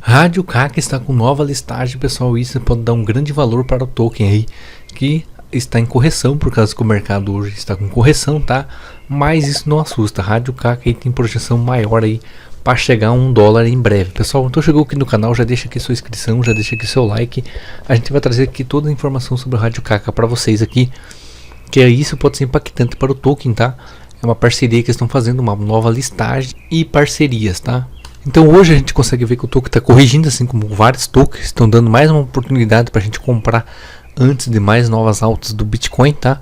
Rádio Kaka está com nova listagem, pessoal. Isso pode dar um grande valor para o token aí, que está em correção, por causa que o mercado hoje está com correção, tá? Mas isso não assusta. Rádio Kaka aí tem projeção maior aí para chegar a $1 em breve, pessoal. Então chegou aqui no canal, já deixa aqui sua inscrição, já deixa aqui seu like. A gente vai trazer aqui toda a informação sobre a Rádio Kaka para vocês aqui, que isso pode ser impactante para o token, tá? É uma parceria que eles estão fazendo, uma nova listagem e parcerias, tá? Então hoje a gente consegue ver que o token está corrigindo, assim como vários tokens estão dando mais uma oportunidade para a gente comprar antes de mais novas altas do Bitcoin, tá?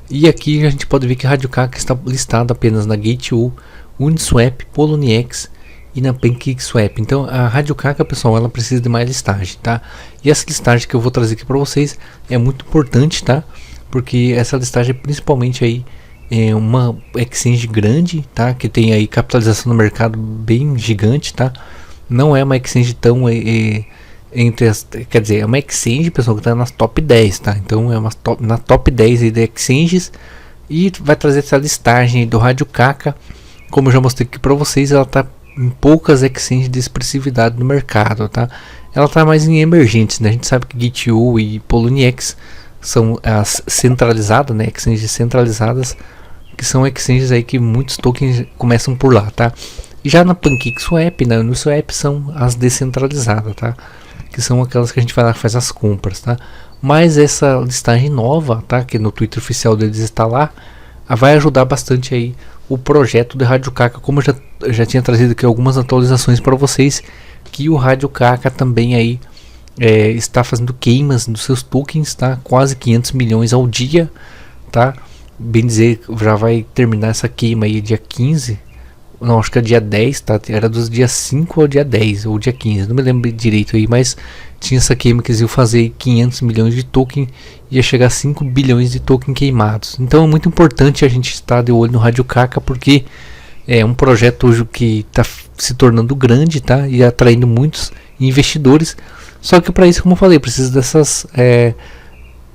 E aqui a gente pode ver que a Rádio Kaka está listada apenas na Gate.io, Uniswap, Poloniex e na PancakeSwap. Então a Rádio Kaka, pessoal, ela precisa de mais listagem, tá? E essa listagem que eu vou trazer aqui para vocês é muito importante, tá? Porque essa listagem principalmente aí é uma exchange grande, tá? Que tem aí capitalização no mercado bem gigante, tá? Não é uma exchange tão entre as, quer dizer, é uma exchange, pessoal, que está nas top 10, tá? Então é uma na top 10 aí de exchanges, e vai trazer essa listagem aí do Rádio Kaka. Como eu já mostrei aqui para vocês, ela tá em poucas exchanges de expressividade no mercado, tá? Ela tá mais em emergentes, né? A gente sabe que Gate.io e Poloniex são as centralizadas, né? Exchanges centralizadas, que são exchanges aí que muitos tokens começam por lá, tá? E já na PancakeSwap, na Uniswap, são as descentralizadas, tá? Que são aquelas que a gente vai lá e faz as compras, tá? Mas essa listagem nova, tá? Que no Twitter oficial deles está lá, vai ajudar bastante aí o projeto de Rádio Kaka, como eu já tinha trazido aqui algumas atualizações para vocês, que o Rádio Kaka também aí está fazendo queimas dos seus tokens, tá? Quase 500 milhões ao dia, tá? Bem dizer, já vai terminar essa queima aí dia 15, não, acho que é dia 10, tá? Era dos dias 5 ao dia 10 ou dia 15, não me lembro direito aí, mas tinha essa queima que eles iam fazer 500 milhões de token, ia chegar a 5 bilhões de token queimados. Então é muito importante a gente estar de olho no Rádio Kaka, porque é um projeto hoje que está se tornando grande, tá? E atraindo muitos investidores. Só que para isso, como eu falei, precisa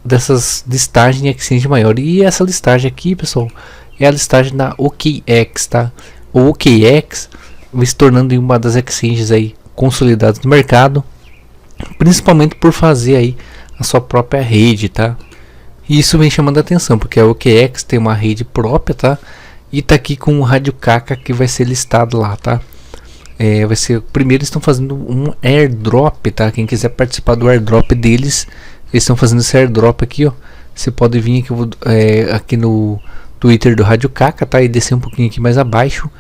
dessas listagens em exchange maior. E essa listagem aqui, pessoal, é a listagem da OKX, tá? O OKX vai se tornando uma das exchanges aí consolidadas no mercado, principalmente por fazer aí a sua própria rede, tá? E isso vem chamando a atenção, porque a OKX tem uma rede própria, tá? E tá aqui com o Rádio Kaka que vai ser listado lá, tá? Vai ser, primeiro estão fazendo um airdrop, tá? Quem quiser participar do airdrop deles, eles estão fazendo esse airdrop aqui, ó. Você pode vir aqui, aqui no Twitter do Rádio Kaka, tá? E descer um pouquinho aqui mais abaixo,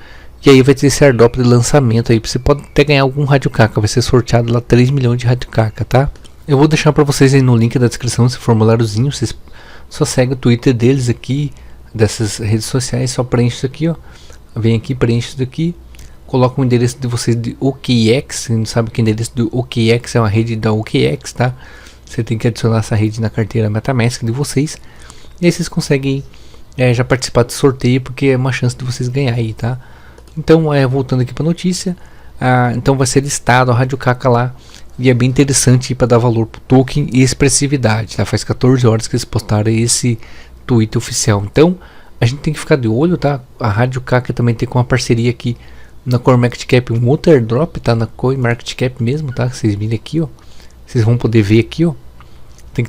e aí vai ter esse airdrop de lançamento aí. Você pode até ganhar algum Rádio Kaka, vai ser sorteado lá 3 milhões de Rádio Kaka, tá? Eu vou deixar para vocês aí no link da descrição esse formuláriozinho. Vocês só seguem o Twitter deles aqui, dessas redes sociais, só preenche isso aqui, ó. Vem aqui, preenche isso daqui, coloca o endereço de vocês de OKX. Você não sabe que o endereço do OKX é uma rede da OKX, tá? Você tem que adicionar essa rede na carteira MetaMask de vocês, e aí vocês conseguem já participar do sorteio, porque é uma chance de vocês ganhar aí, tá? Então, voltando aqui para a notícia, então vai ser listado a Rádio Kaka lá, e é bem interessante para dar valor pro token e expressividade, tá? Faz 14 horas que eles postaram esse tweet oficial, então a gente tem que ficar de olho, tá? A Rádio Kaka também tem com uma parceria aqui na CoinMarketCap, um outro airdrop, tá? Na CoinMarketCap mesmo, tá? Vocês virem aqui, ó, vocês vão poder ver aqui, ó. Tem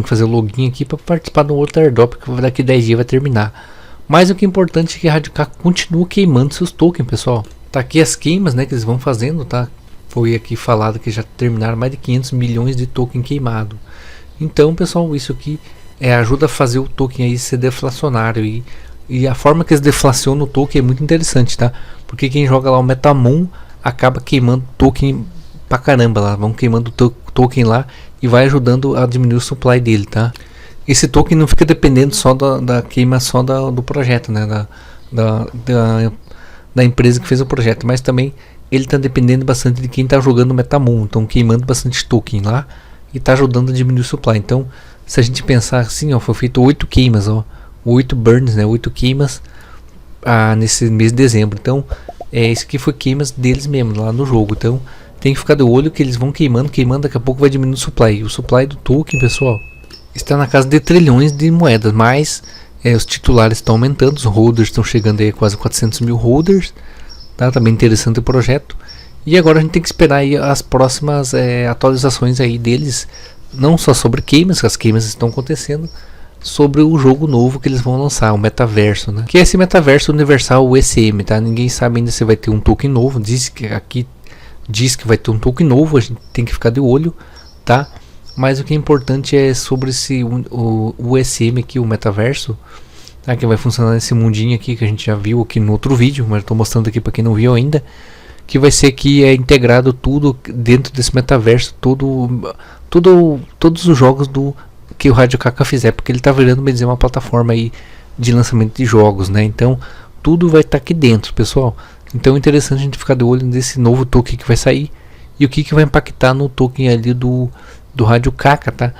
que fazer o login aqui para participar do outro airdrop, que daqui 10 dias vai terminar. Mas o que é importante é que a Rádio Kaka continua queimando seus tokens, pessoal. Tá aqui as queimas, né, que eles vão fazendo, tá? Foi aqui falado que já terminaram mais de 500 milhões de token queimado. Então, pessoal, isso aqui ajuda a fazer o token aí ser deflacionário, e a forma que eles deflacionam o token é muito interessante, tá? Porque quem joga lá o MetaMoon acaba queimando token pra caramba lá, vão queimando token lá e vai ajudando a diminuir o supply dele, tá? Esse token não fica dependendo só da queima só do projeto, né? Da empresa que fez o projeto, mas também ele está dependendo bastante de quem está jogando o MetaMoon, então queimando bastante token lá e está ajudando a diminuir o supply. Então, se a gente pensar assim, ó, foi feito 8 queimas, ó, 8 burns, né? 8 queimas nesse mês de dezembro. Então, isso aqui foi queimas deles mesmo lá no jogo. Então, tem que ficar de olho que eles vão queimando, daqui a pouco vai diminuir o supply. O supply do token, pessoal, está na casa de trilhões de moedas, mas os titulares estão aumentando, os holders estão chegando aí a quase 400 mil holders, tá? Tá bem interessante o projeto. E agora a gente tem que esperar aí as próximas atualizações aí deles, não só sobre games, as games estão acontecendo, sobre o jogo novo que eles vão lançar, o metaverso, né? Que é esse metaverso universal, o ECM, tá? Ninguém sabe ainda se vai ter um token novo. Diz que vai ter um token novo, a gente tem que ficar de olho, tá? Mas o que é importante é sobre o ECM aqui, o metaverso, tá? Que vai funcionar nesse mundinho aqui que a gente já viu aqui no outro vídeo, mas estou mostrando aqui para quem não viu ainda, que vai ser que é integrado tudo dentro desse metaverso, todos os jogos que o Rádio Kaka fizer, porque ele está virando, bem dizer, uma plataforma aí de lançamento de jogos, né? Então tudo vai estar aqui dentro, pessoal. Então é interessante a gente ficar de olho nesse novo token que vai sair e o que vai impactar no token ali do Rádio Kaka, tá?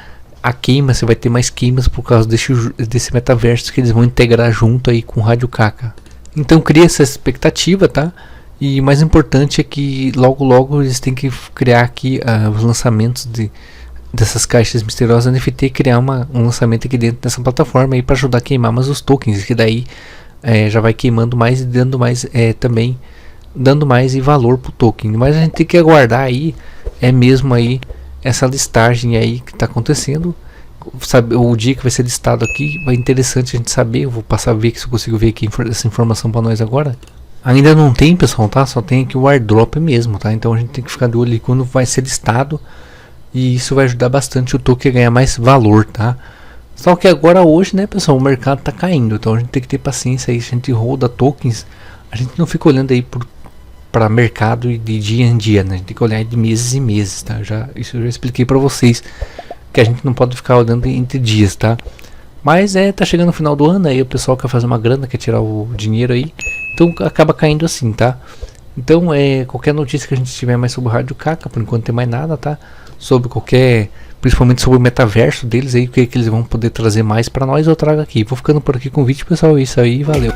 A queima, você vai ter mais queimas por causa desse metaverso que eles vão integrar junto aí com o Rádio Kaka. Então cria essa expectativa, tá? E mais importante é que logo eles têm que criar aqui os lançamentos dessas caixas misteriosas NFT, criar um lançamento aqui dentro dessa plataforma aí para ajudar a queimar mais os tokens, que daí já vai queimando mais e dando mais também dando mais valor pro token. Mas a gente tem que aguardar aí mesmo aí essa listagem aí que está acontecendo, sabe, o dia que vai ser listado aqui. Vai interessante a gente saber. Eu vou passar a ver se eu consigo ver aqui essa informação para nós agora. Ainda não tem, pessoal, tá? Só tem aqui o airdrop mesmo, tá? Então a gente tem que ficar de olho aí quando vai ser listado. E isso vai ajudar bastante o token a ganhar mais valor, tá? Só que agora hoje, né, pessoal, o mercado tá caindo, então a gente tem que ter paciência aí. Se a gente roda tokens, a gente não fica olhando aí para mercado de dia em dia, né? A gente tem que olhar de meses em meses, tá? Isso eu já expliquei para vocês, que a gente não pode ficar olhando entre dias, tá? Mas tá chegando o final do ano, aí o pessoal quer fazer uma grana, quer tirar o dinheiro aí, então acaba caindo assim, tá? Então qualquer notícia que a gente tiver mais sobre o Rádio Kaka, por enquanto não tem mais nada, tá? Sobre principalmente sobre o metaverso deles aí, o que eles vão poder trazer mais para nós, eu trago aqui. Vou ficando por aqui com o vídeo, pessoal. Isso aí, valeu.